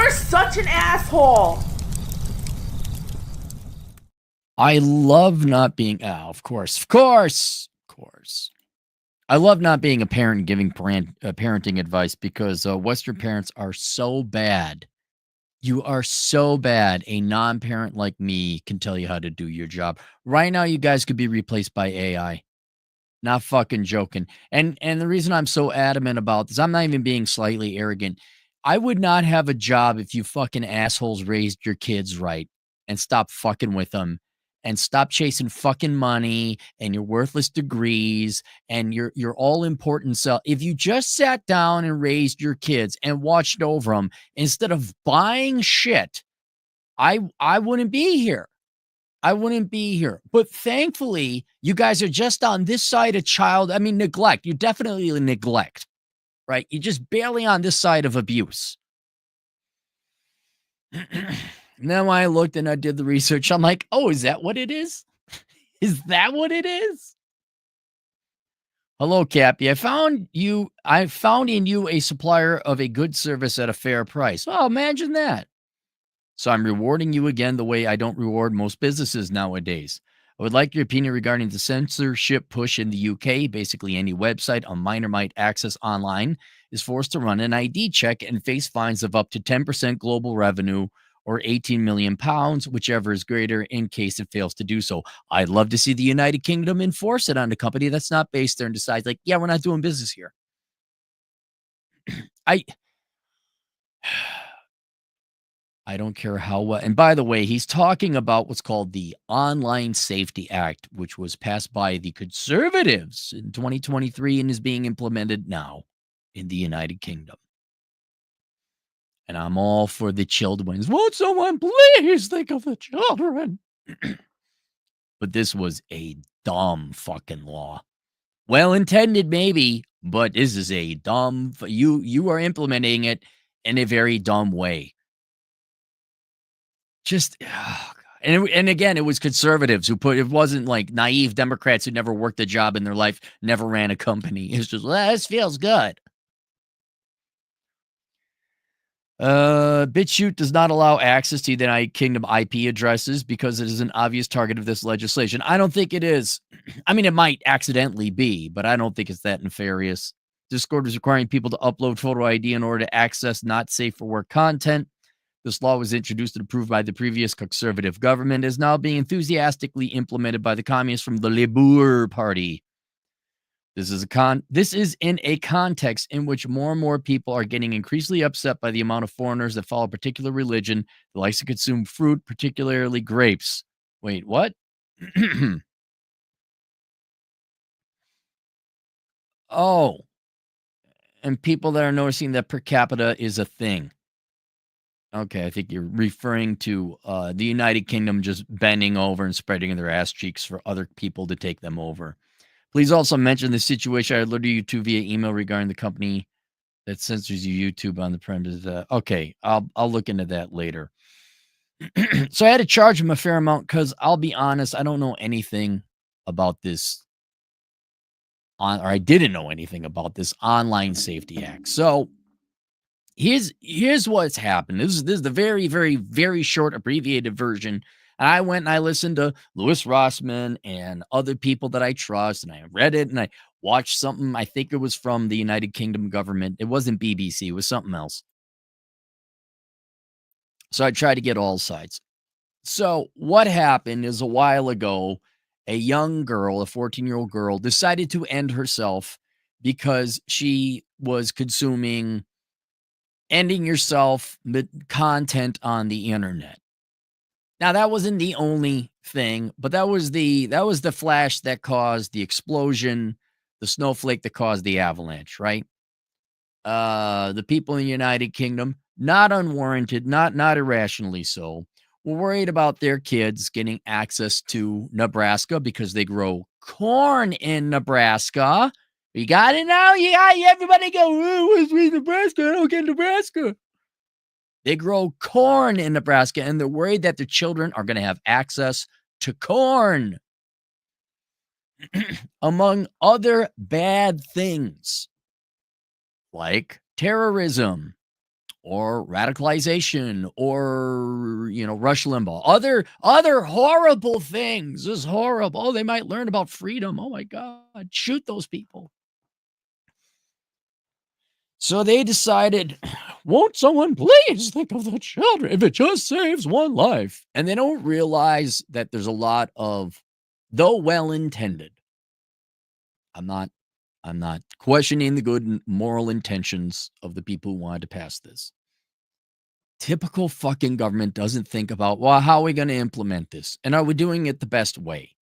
are such an asshole. I love not being, of course. I love not being a parent and giving parenting advice because Western parents are so bad. You are so bad. A non-parent like me can tell you how to do your job. Right now, you guys could be replaced by AI. Not fucking joking. And the reason I'm so adamant about this, I'm not even being slightly arrogant. I would not have a job if you fucking assholes raised your kids right and stop fucking with them and stop chasing fucking money and your worthless degrees and your all important self. If you just sat down and raised your kids and watched over them instead of buying shit, I wouldn't be here. I wouldn't be here. But thankfully, you guys are just on this side of neglect. You're definitely neglect, right? You're just barely on this side of abuse. And then when I looked and I did the research, I'm like, oh, is that what it is? Is that what it is? Hello, Cappy. I found in you a supplier of a good service at a fair price. Oh, imagine that. So I'm rewarding you again the way I don't reward most businesses nowadays. I would like your opinion regarding the censorship push in the UK. Basically, any website a minor might access online is forced to run an ID check and face fines of up to 10% global revenue or 18 million pounds, whichever is greater in case it fails to do so. I'd love to see the United Kingdom enforce it on a company that's not based there and decides, like, yeah, we're not doing business here. I don't care how well. And by the way, he's talking about what's called the Online Safety Act, which was passed by the Conservatives in 2023 and is being implemented now in the United Kingdom. And I'm all for the children. Won't someone please think of the children? But this was a dumb fucking law. Well intended, maybe, but this is a dumb. You are implementing it in a very dumb way. Just, and again, it was conservatives who it wasn't like naive Democrats who never worked a job in their life, never ran a company. It's just, well, this feels good. BitChute does not allow access to the United Kingdom IP addresses because it is an obvious target of this legislation. I don't think it is. I mean, it might accidentally be, but I don't think it's that nefarious. Discord is requiring people to upload photo ID in order to access not safe for work content. This law was introduced and approved by the previous conservative government, is now being enthusiastically implemented by the communists from the Labour Party. This is in a context in which more and more people are getting increasingly upset by the amount of foreigners that follow a particular religion that likes to consume fruit, particularly grapes. Wait, what? Oh, and people that are noticing that per capita is a thing. Okay, I think you're referring to the United Kingdom just bending over and spreading their ass cheeks for other people to take them over. Please also mention the situation I alerted you to via email regarding the company that censors you YouTube on the premise. Okay, I'll look into that later. So I had to charge him a fair amount because I'll be honest, I don't know anything about this or I didn't know anything about this Online Safety Act. So here's what's happened. This is the very, very, very short abbreviated version. And I went and I listened to Louis Rossman and other people that I trust, and I read it and I watched something. I think it was from the United Kingdom government. It wasn't BBC, it was something else. So I tried to get all sides. So what happened is a while ago, a young girl, a 14-year-old girl, decided to end herself because she was consuming ending yourself content on the internet. Now that wasn't the only thing, but that was the flash that caused the explosion, the snowflake that caused the avalanche, right? The people in the United Kingdom, not unwarranted, not irrationally so, were worried about their kids getting access to Nebraska because they grow corn in Nebraska. You got it now? You got everybody go, oh, what's with Nebraska? I don't get Nebraska. They grow corn in Nebraska, and they're worried that their children are going to have access to corn, among other bad things like terrorism or radicalization or, Rush Limbaugh. Other horrible things. This is horrible. Oh, they might learn about freedom. Oh my God, shoot those people. So they decided, won't someone please think of the children if it just saves one life? And they don't realize that there's a lot of, though well-intended, I'm not questioning the good moral intentions of the people who wanted to pass this. Typical fucking government doesn't think about, well, how are we going to implement this? And are we doing it the best way?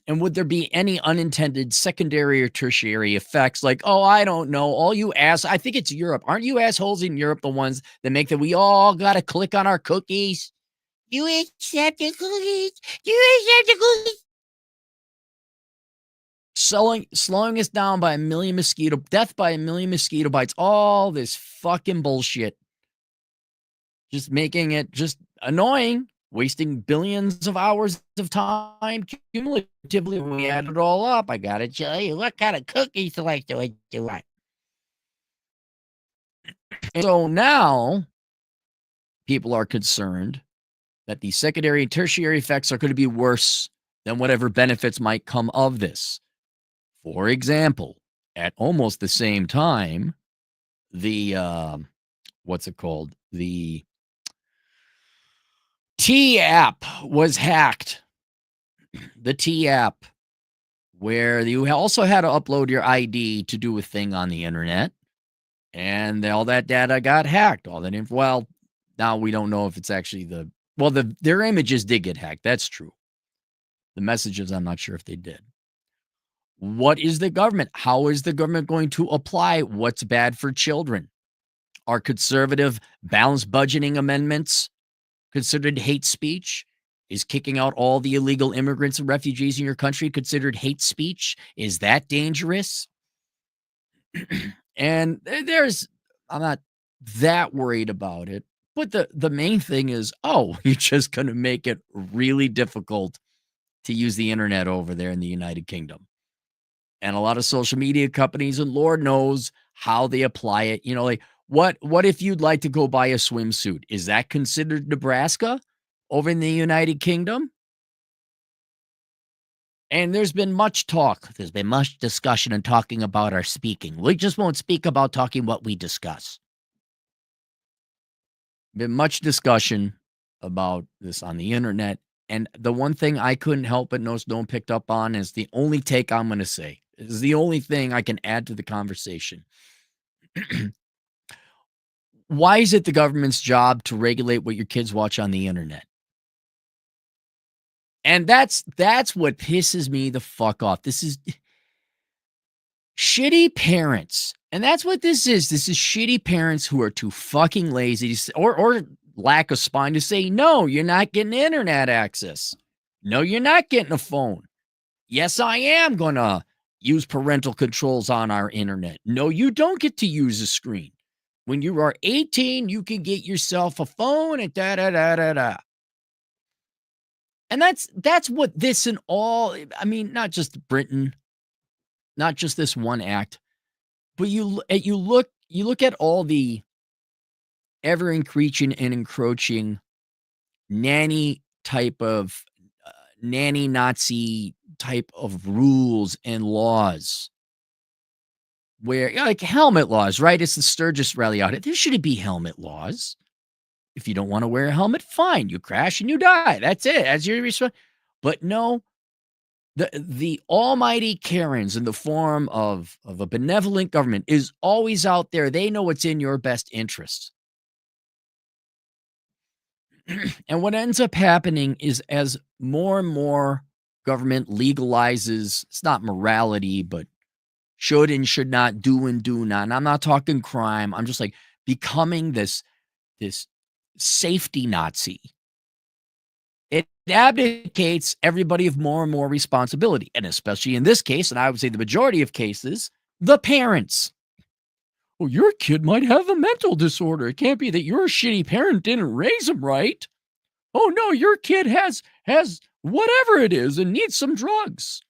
And would there be any unintended secondary or tertiary effects? Like, oh, I don't know. I think it's Europe. Aren't you assholes in Europe the ones that make that we all got to click on our cookies? You accept the cookies. You accept the cookies. Slowing us down by death by a million mosquito bites. All this fucking bullshit. Just making it just annoying. Wasting billions of hours of time cumulatively when we add it all up. I gotta tell you, what kind of cookies like do I do? So now people are concerned that the secondary and tertiary effects are going to be worse than whatever benefits might come of this. For example, at almost the same time, the what's it called? The T app was hacked. The T app, where you also had to upload your ID to do a thing on the internet, and all that data got hacked. Well, now we don't know if it's actually their images did get hacked. That's true. The messages, I'm not sure if they did. What is the government? How is the government going to apply what's bad for children? Are conservative balanced budgeting amendments considered hate speech? Is kicking out all the illegal immigrants and refugees in your country considered hate speech? Is that dangerous? And I'm not that worried about it. But the main thing is, you're just going to make it really difficult to use the internet over there in the United Kingdom. And a lot of social media companies, and Lord knows how they apply it. Like, what if you'd like to go buy a swimsuit? Is that considered Nebraska over in the United Kingdom? And there's been much talk. There's been much discussion and talking about our speaking. We just won't speak about talking what we discuss. Been much discussion about this on the internet. And the one thing I couldn't help but notice no one picked up on is the only take I'm going to say. This is the only thing I can add to the conversation. Why is it the government's job to regulate what your kids watch on the internet? And that's what pisses me the fuck off. This is shitty parents. And that's what this is. This is shitty parents who are too fucking lazy to or lack of spine to say, no, you're not getting internet access. No, you're not getting a phone. Yes, I am going to use parental controls on our internet. No, you don't get to use a screen. When you are 18, you can get yourself a phone and da-da-da-da-da. And that's what this and all, I mean, not just Britain, not just this one act, but you look at all the ever increasing and encroaching nanny Nazi type of rules and laws, where like helmet laws, right? It's the Sturgis rally out. There shouldn't be helmet laws. If you don't want to wear a helmet, fine. You crash and you die. That's it. That's your response. But no, the almighty Karens in the form of a benevolent government is always out there. They know what's in your best interest. And what ends up happening is as more and more government legalizes, it's not morality, but should and should not, do and do not. And I'm not talking crime. I'm just like becoming this safety Nazi. It abdicates everybody of more and more responsibility. And especially in this case, and I would say the majority of cases, the parents. Well, your kid might have a mental disorder. It can't be that your shitty parent didn't raise him right. Oh no, your kid has whatever it is and needs some drugs.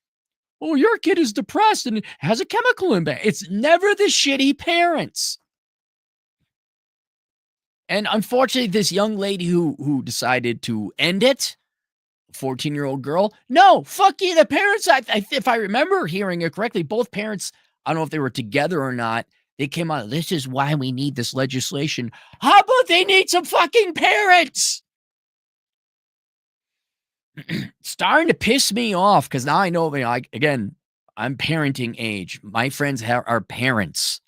Oh, your kid is depressed and has a chemical imbalance. It's never the shitty parents. And unfortunately, this young lady who decided to end it, 14-year-old girl, no, fuck you. The parents, if I remember hearing it correctly, both parents, I don't know if they were together or not, they came out, this is why we need this legislation. How about they need some fucking parents? Starting to piss me off because now I know, again, I'm parenting age. My friends are parents.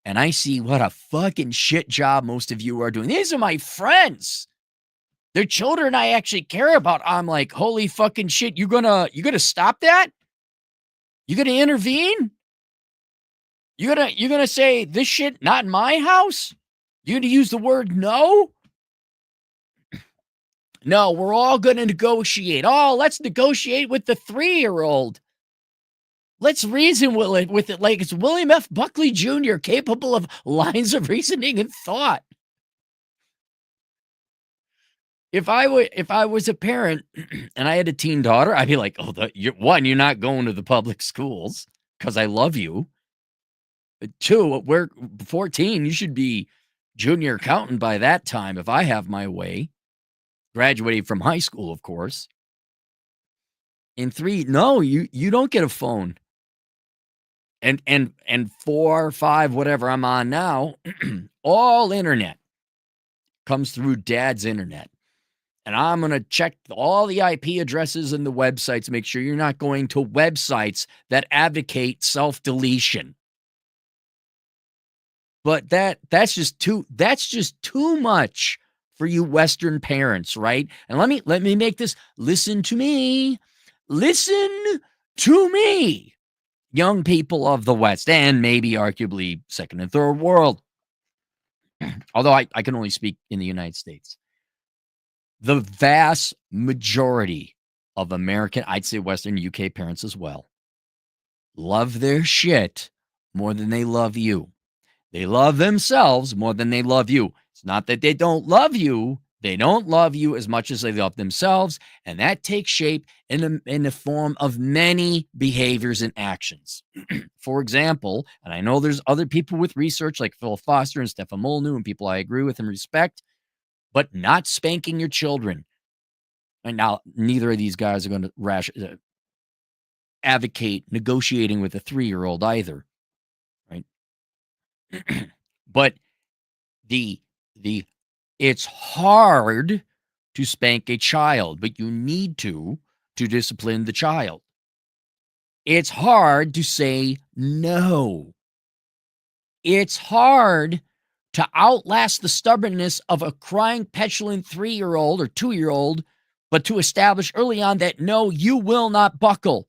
And I see what a fucking shit job most of you are doing. These are my friends. They're children I actually care about. I'm like, holy fucking shit, you gonna stop that? You gonna intervene? You gonna say this shit not in my house? You gonna use the word no? No, we're all gonna negotiate. Oh, let's negotiate with the 3-year-old. Let's reason with it like it's William F. Buckley Jr., capable of lines of reasoning and thought. If I was a parent and I had a teen daughter, I'd be like, "Oh, you're not going to the public schools because I love you. 2, we're 14, you should be junior accountant by that time if I have my way." Graduating from high school, of course. And 3, no, you don't get a phone. And 4, 5, whatever I'm on now, all internet comes through dad's internet. And I'm going to check all the IP addresses and the websites, make sure you're not going to websites that advocate self-deletion. But that's just too much for you Western parents, right? And let me make this, listen to me. Listen to me, young people of the West, and maybe arguably second and third world. Although I can only speak in the United States. The vast majority of American, I'd say Western UK parents as well, love their shit more than they love you. They love themselves more than they love you. It's not that they don't love you. They don't love you as much as they love themselves. And that takes shape in the form of many behaviors and actions. For example, and I know there's other people with research like Phil Foster and Stefan Molyneux and people I agree with and respect, but not spanking your children. And now neither of these guys are going to advocate negotiating with a 3-year-old either, right? But the it's hard to spank a child, but you need to discipline the child. It's hard to say no. It's hard to outlast the stubbornness of a crying, petulant 3-year-old or 2-year-old, but to establish early on that no, you will not buckle.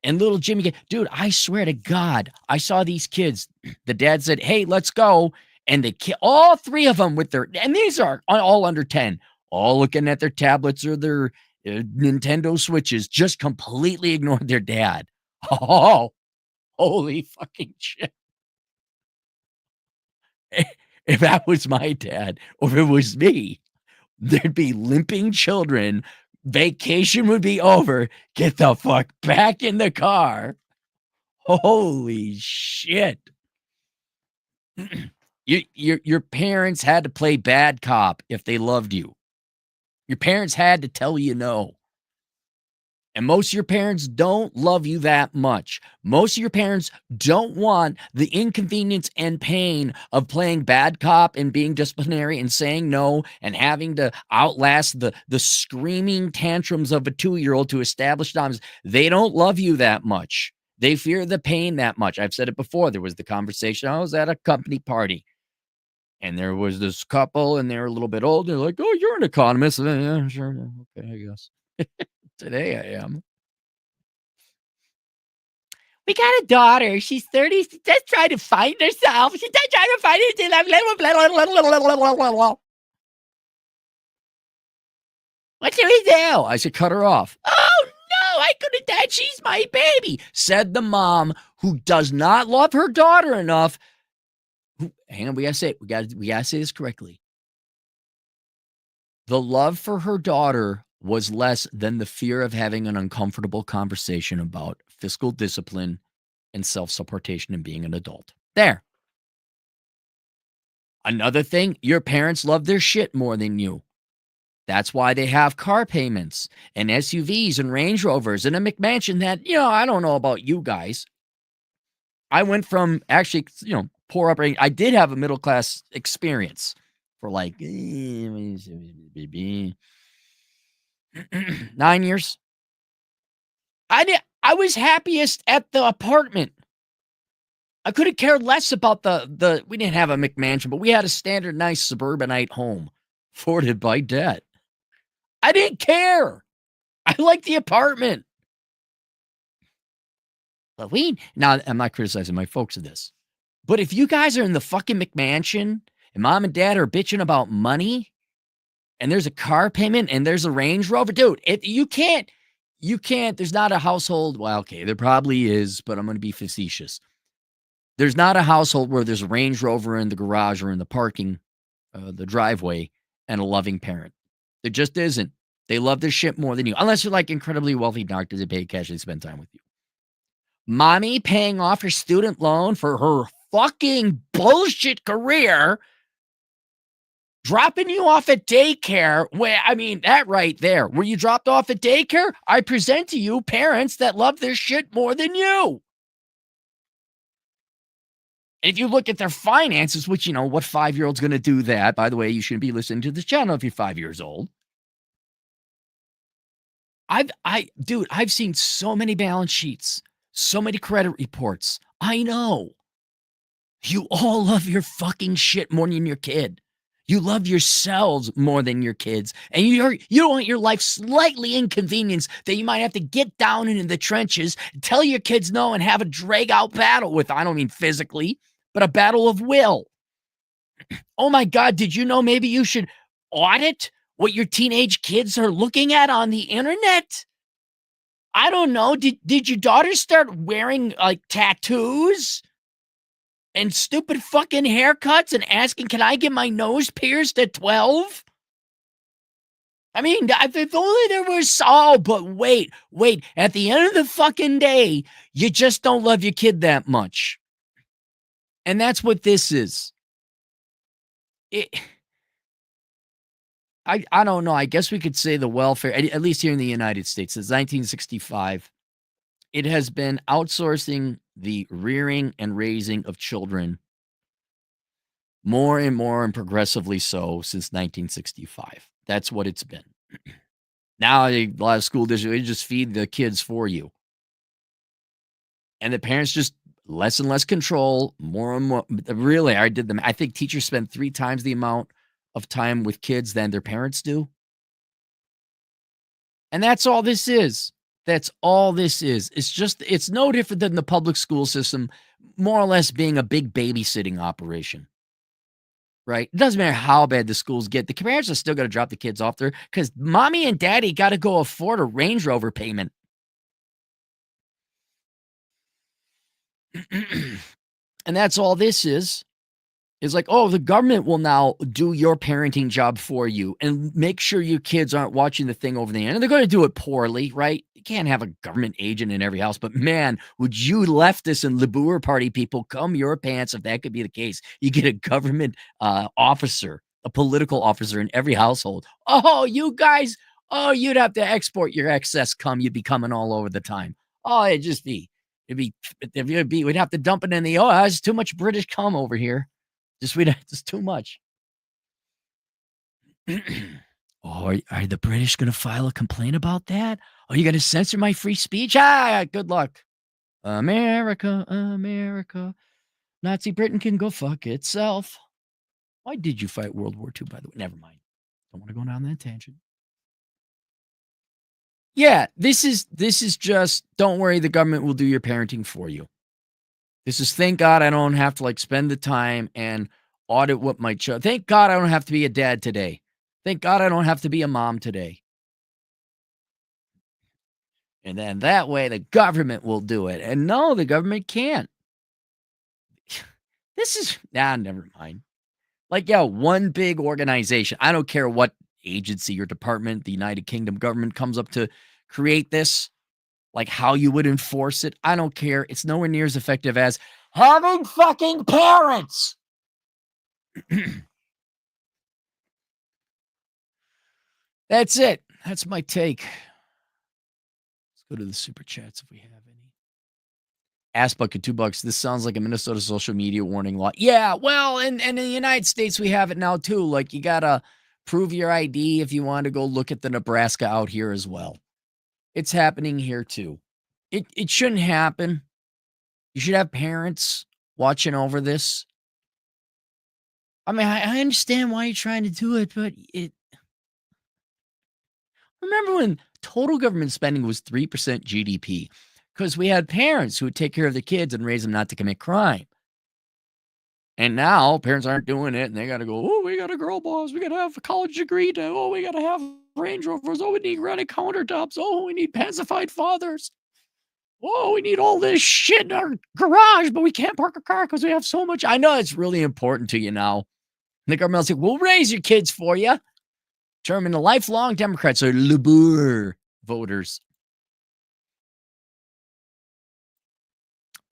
And little Jimmy, dude, I swear to God, I saw these kids. The dad said, "Hey, let's go." And all 3 of them and these are all under 10, all looking at their tablets or their Nintendo Switches, just completely ignored their dad. Oh, holy fucking shit. If that was my dad or if it was me, there'd be limping children. Vacation would be over. Get the fuck back in the car. Holy shit. Your parents had to play bad cop if they loved you. Your parents had to tell you no. And most of your parents don't love you that much. Most of your parents don't want the inconvenience and pain of playing bad cop and being disciplinary and saying no and having to outlast the screaming tantrums of a 2-year-old to establish dominance. They don't love you that much. They fear the pain that much. I've said it before. There was the conversation. I was at a company party. And there was this couple, and they were a little bit older. They're like, "Oh, you're an economist." Yeah, sure. Yeah, okay, I guess. Today I am. We got a daughter. She's 30. She's just trying to find herself. She's just trying to find herself. What do we do? I said, cut her off. Oh, no, I couldn't do that. She's my baby, said the mom who does not love her daughter enough. Hang on, we gotta say it. We gotta say this correctly. The love for her daughter was less than the fear of having an uncomfortable conversation about fiscal discipline and self-supportation and being an adult. There. Another thing, your parents love their shit more than you. That's why they have car payments and SUVs and Range Rovers and a McMansion that, I don't know about you guys. I went from actually, poor upbringing. I did have a middle class experience for like 9 years. I was happiest at the apartment. I couldn't care less about the we didn't have a McMansion, but we had a standard nice suburbanite home afforded by debt. I didn't care. I liked the apartment. But now I'm not criticizing my folks of this. But if you guys are in the fucking McMansion and mom and dad are bitching about money and there's a car payment and there's a Range Rover, dude, you can't, there's not a household. Well, okay, there probably is, but I'm going to be facetious. There's not a household where there's a Range Rover in the garage or in the parking, the driveway, and a loving parent. There just isn't. They love their shit more than you, unless you're like incredibly wealthy doctors that pay cash and spend time with you. Mommy paying off her student loan for her fucking bullshit career, dropping you off at daycare. That right there, where you dropped off at daycare, I present to you parents that love their shit more than you. If you look at their finances, which, what 5-year-old's going to do that? By the way, you shouldn't be listening to this channel if you're 5 years old. I've seen so many balance sheets, so many credit reports. I know. You all love your fucking shit more than your kid. You love yourselves more than your kids. And you don't want your life slightly inconvenienced that you might have to get down into the trenches, tell your kids no, and have a drag-out battle with, I don't mean physically, but a battle of will. Oh my God, did you know maybe you should audit what your teenage kids are looking at on the internet? I don't know. Did your daughter start wearing like tattoos and stupid fucking haircuts and asking, can I get my nose pierced at 12? If only there was, but wait. At the end of the fucking day, you just don't love your kid that much. And that's what this is. I don't know. I guess we could say the welfare, at least here in the United States, since 1965, it has been outsourcing the rearing and raising of children more and more and progressively so since 1965. That's what it's been. Now, a lot of school districts, they just feed the kids for you. And the parents just less and less control, more and more. Really, I think teachers spend 3 times the amount of time with kids than their parents do. And that's all this is. That's all this is. It's no different than the public school system, more or less being a big babysitting operation. Right? It doesn't matter how bad the schools get. The parents are still going to drop the kids off there because mommy and daddy got to go afford a Range Rover payment. And that's all this is. It's like, oh, the government will now do your parenting job for you and make sure your kids aren't watching the thing over the end. And they're going to do it poorly, right? You can't have a government agent in every house. But man, would you leftists and Labour Party people come your pants if that could be the case? You get a government officer, a political officer in every household. Oh, you guys, you'd have to export your excess cum. You'd be coming all over the time. Oh, we'd have to dump it in the, there's too much British cum over here. Just too much. Are the British going to file a complaint about that? Are you going to censor my free speech? Good luck. America, Nazi Britain can go fuck itself. Why did you fight World War II, by the way? Never mind. Don't want to go down that tangent. Yeah, this is just, don't worry, the government will do your parenting for you. This is, thank God I don't have to spend the time and audit what my child. Thank God I don't have to be a dad today. Thank God I don't have to be a mom today. And then that way the government will do it. And no, the government can't. This is, never mind. One big organization. I don't care what agency or department the United Kingdom government comes up to create this. How you would enforce it. I don't care. It's nowhere near as effective as having fucking parents. That's it. That's my take. Let's go to the super chats if we have any. Ass bucket, $2. This sounds like a Minnesota social media warning law. Yeah, well, and in the United States we have it now too. Like you gotta prove your ID if you want to go look at the Nebraska out here as well. It's happening here too. It shouldn't happen. You should have parents watching over this. I mean, I understand why you're trying to do it, but it remember when total government spending was 3% GDP because we had parents who would take care of the kids and raise them not to commit crime. And now parents aren't doing it and they got to go, oh, we got a girl boss. We got to have a college degree. Oh, we got to have Range Rovers. Oh, we need granite countertops. Oh, we need pacified fathers. Oh, we need all this shit in our garage, but we can't park a car because we have so much. I know it's really important to you now. And the government's like, we'll raise your kids for you. Determine the lifelong Democrats are Labour voters.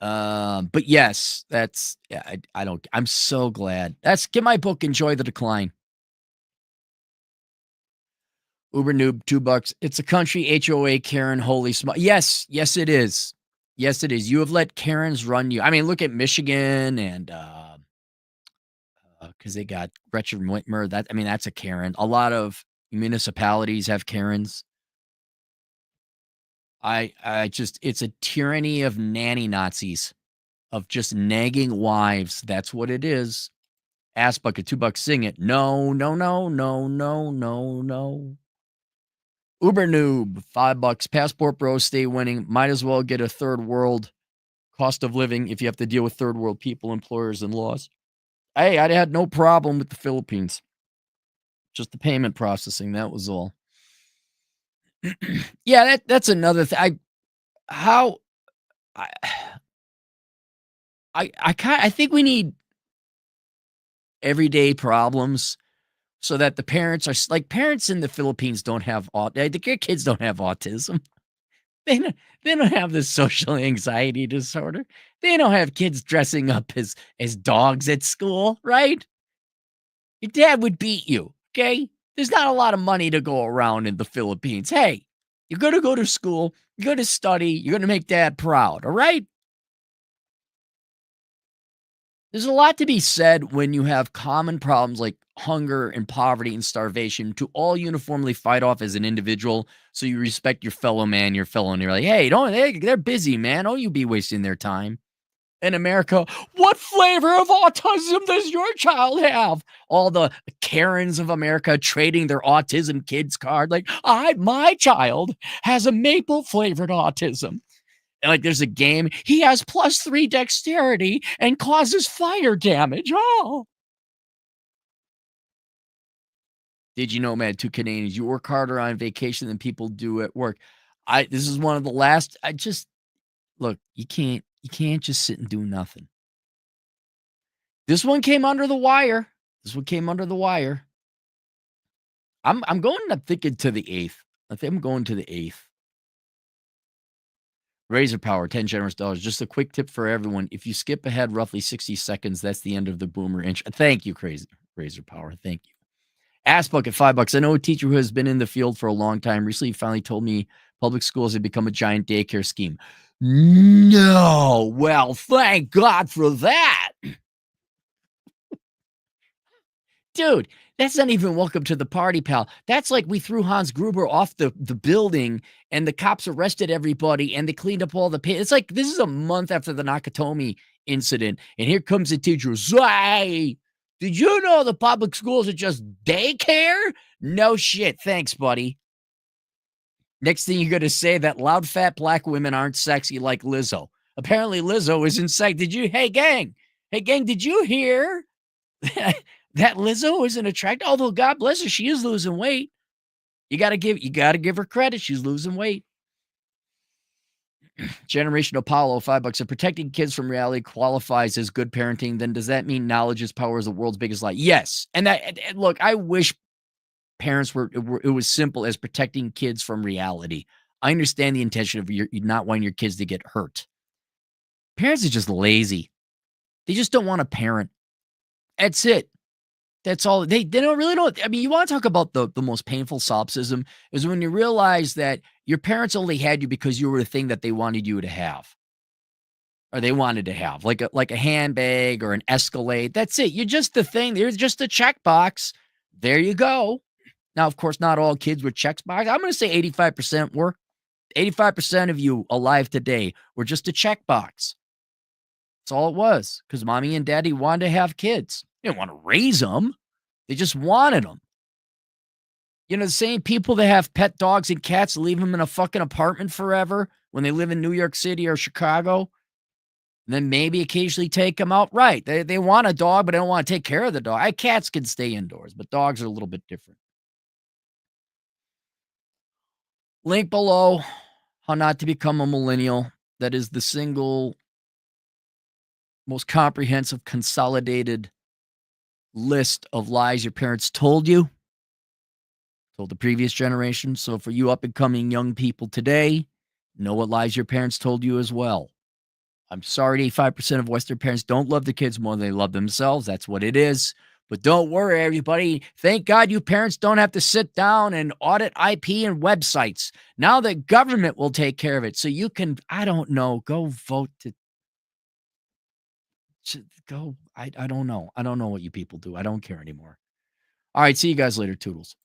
But yes, that's yeah. I don't. I'm so glad. Get my book. Enjoy the decline. Uber noob, $2. It's a country HOA Karen. Holy smart. Yes, yes, it is. Yes, it is. You have let Karens run you. I mean, look at Michigan and because they got Gretchen Whitmer. That's a Karen. A lot of municipalities have Karens. It's a tyranny of nanny Nazis, of just nagging wives. That's what it is. Ass bucket, $2. Sing it. No, no, no, no, no, no, no. Uber noob, $5. Passport bros stay winning. Might as well get a third world cost of living if you have to deal with third world people, employers, and laws. Hey, I had no problem with the Philippines. Just the payment processing. That was all. Yeah, that's another thing. I I think we need everyday problems so that the parents are like parents in the Philippines don't have their kids don't have autism. They don't have this social anxiety disorder. They don't have kids dressing up as dogs at school, right? Your dad would beat you, okay? There's not a lot of money to go around in the Philippines. Hey, you're going to go to school, you're going to study, you're going to make dad proud, all right? There's a lot to be said when you have common problems like hunger and poverty and starvation to all uniformly fight off as an individual. So you respect your fellow man, your fellow, and you're like, hey, they're busy, man. Don't you be wasting their time. In America, what flavor of autism does your child have? All the Karens of America trading their autism kids card. Like, my child has a maple flavored autism. And like there's a game, he has +3 dexterity and causes fire damage. Oh. Did you know, man, 2 Canadians, you work harder on vacation than people do at work. This is one of the last I just look, you can't just sit and do nothing. This one came under the wire. This one came under the wire. I'm thinking to the 8th. I think I'm going to the 8th. Razor Power, 10 generous dollars. Just a quick tip for everyone. If you skip ahead roughly 60 seconds, that's the end of the boomer inch. Thank you, crazy Razor Power. Thank you. Ass bucket, $5. I know a teacher who has been in the field for a long time. Recently, finally told me public schools have become a giant daycare scheme. No. Well, thank God for that. Dude, that's not even welcome to the party, pal. That's like we threw Hans Gruber off the building and the cops arrested everybody and they cleaned up all the pay. It's like this is a month after the Nakatomi incident. And here comes the teacher. Hey, did you know the public schools are just daycare? No shit. Thanks, buddy. Next thing you're going to say that loud, fat black women aren't sexy like Lizzo. Apparently, Lizzo is in sight. Hey, gang, did you hear that Lizzo isn't attractive? Although, God bless her, she is losing weight. You got to give her credit. She's losing weight. Generation Apollo, $5. If protecting kids from reality qualifies as good parenting, then does that mean knowledge is power is the world's biggest lie? Yes. And look, I wish parents it was simple as protecting kids from reality. I understand the intention of you not wanting your kids to get hurt. Parents are just lazy. They just don't want to parent. That's it. That's all. They don't really know. I mean, you wanna talk about the most painful solipsism is when you realize that your parents only had you because you were the thing that they wanted you to have, or they wanted to have, like a handbag or an Escalade. That's it. You're just the thing. You're just a checkbox. There you go. Now, of course, not all kids with checkbox. I'm gonna say 85% were. 85% of you alive today were just a checkbox. That's all it was, because mommy and daddy wanted to have kids. They didn't wanna raise them. They just wanted them. You know, the same people that have pet dogs and cats leave them in a fucking apartment forever when they live in New York City or Chicago, and then maybe occasionally take them out. Right. They want a dog, but they don't wanna take care of the dog. Cats can stay indoors, but dogs are a little bit different. Link below, How Not to Become a Millennial. That is the single most comprehensive, consolidated list of lies your parents told the previous generation. So for you up and coming young people today, know what lies your parents told you as well. I'm sorry, 85% of Western parents don't love the kids more than they love themselves. That's what it is. But don't worry, everybody. Thank God you parents don't have to sit down and audit IP and websites. Now the government will take care of it. So you can, I don't know, go vote to go. I don't know. I don't know what you people do. I don't care anymore. All right. See you guys later. Toodles.